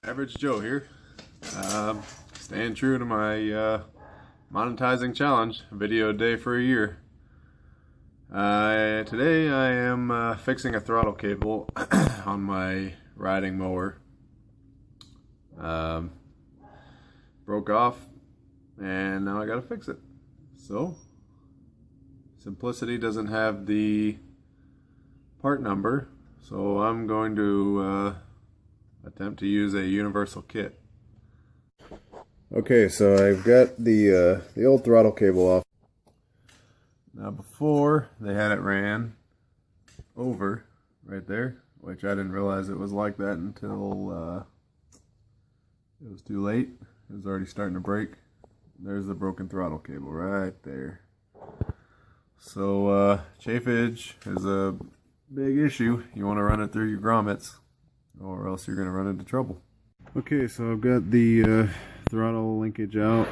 Average Joe here, staying true to my monetizing challenge, a video a day for a year. Today I am fixing a throttle cable on my riding mower. Broke off and now I gotta fix it. So, Simplicity doesn't have the part number, so I'm going to attempt to use a universal kit. Okay, so I've got the old throttle cable off. Now before, they had it ran over right there, which I didn't realize it was like that until it was too late. It was already starting to break. There's the broken throttle cable right there. So chafage is a big issue. You want to run it through your grommets, or else you're going to run into trouble. Okay, so I've got the throttle linkage out.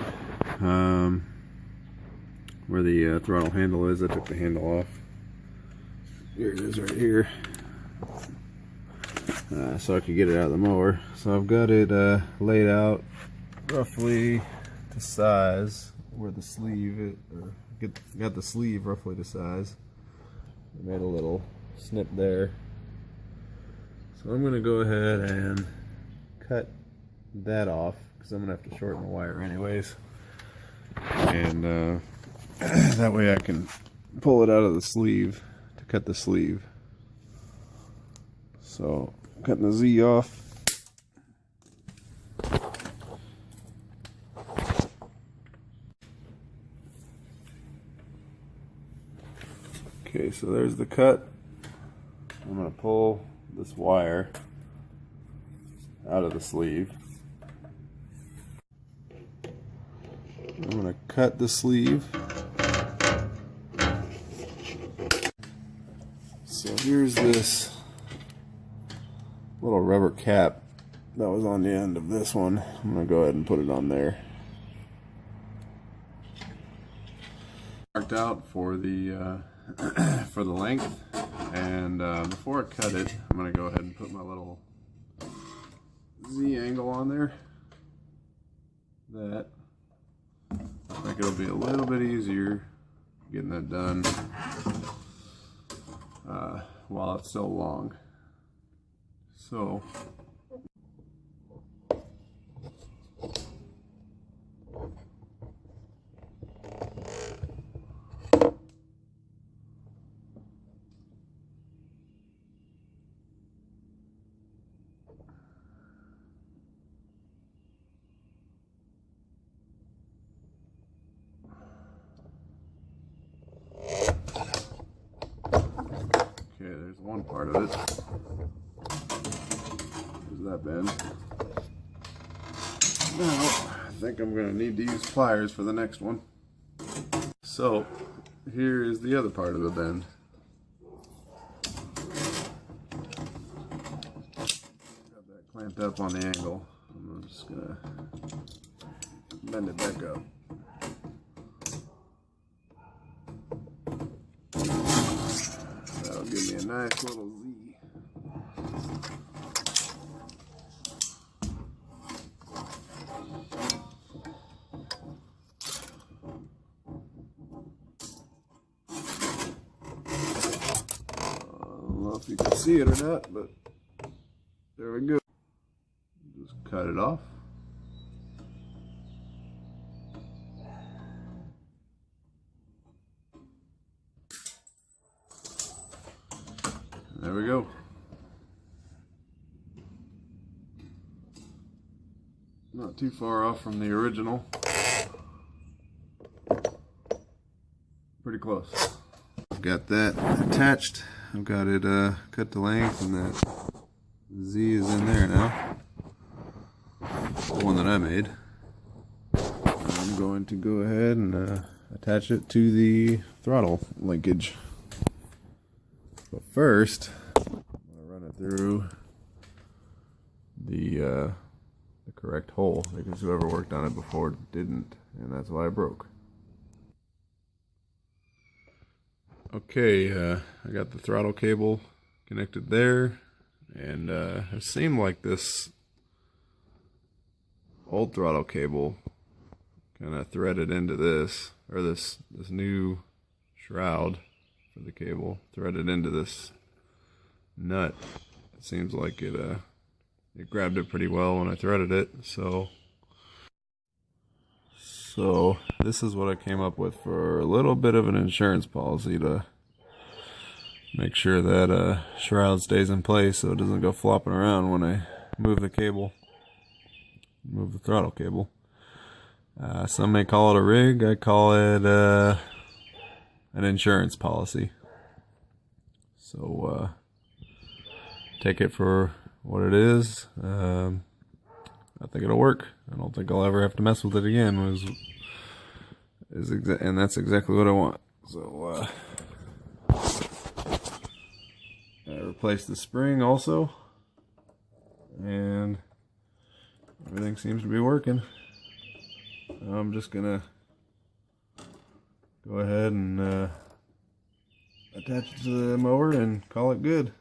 Where the throttle handle is, I took the handle off. Here it is right here. So I could get it out of the mower. So I've got it laid out roughly to size where the sleeve is, or got the sleeve roughly to size. I made a little snip there. So I'm going to go ahead and cut that off because I'm going to have to shorten the wire anyways. And that way I can pull it out of the sleeve to cut the sleeve. So cutting the Z off. Okay, so there's the cut. I'm going to pull this wire out of the sleeve. I'm going to cut the sleeve. So here's this little rubber cap that was on the end of this one. I'm going to go ahead and put it on there. Marked out for the for the length, and before I cut it, I'm going to go ahead and put my little Z angle on there. That I think it'll be a little bit easier getting that done while it's still long. So there's one part of it. There's that bend. Now, I think I'm going to need to use pliers for the next one. So, here is the other part of the bend. Got that clamped up on the angle. I'm just going to bend it back up. That'll give me a nice little Z. I don't know if you can see it or not, but there we go. Just cut it off. There we go. Not too far off from the original. Pretty close. I've got that attached. I've got it cut to length, and that Z is in there now. The one that I made. I'm going to go ahead and attach it to the throttle linkage. But first, I'm going to run it through the correct hole, because whoever worked on it before didn't, and that's why it broke. Okay, I got the throttle cable connected there, and it seemed like this old throttle cable kind of threaded into this, or this new shroud for the cable threaded into this nut. It seems like it grabbed it pretty well when I threaded it. So this is what I came up with for a little bit of an insurance policy to make sure that shroud stays in place so it doesn't go flopping around when I move the cable, move the throttle cable. Some may call it a rig. I call it an insurance policy. So take it for what it is. I think it'll work. I don't think I'll ever have to mess with it again. And that's exactly what I want. So I replaced the spring also, and everything seems to be working. I'm just gonna go ahead and attach it to the mower and call it good.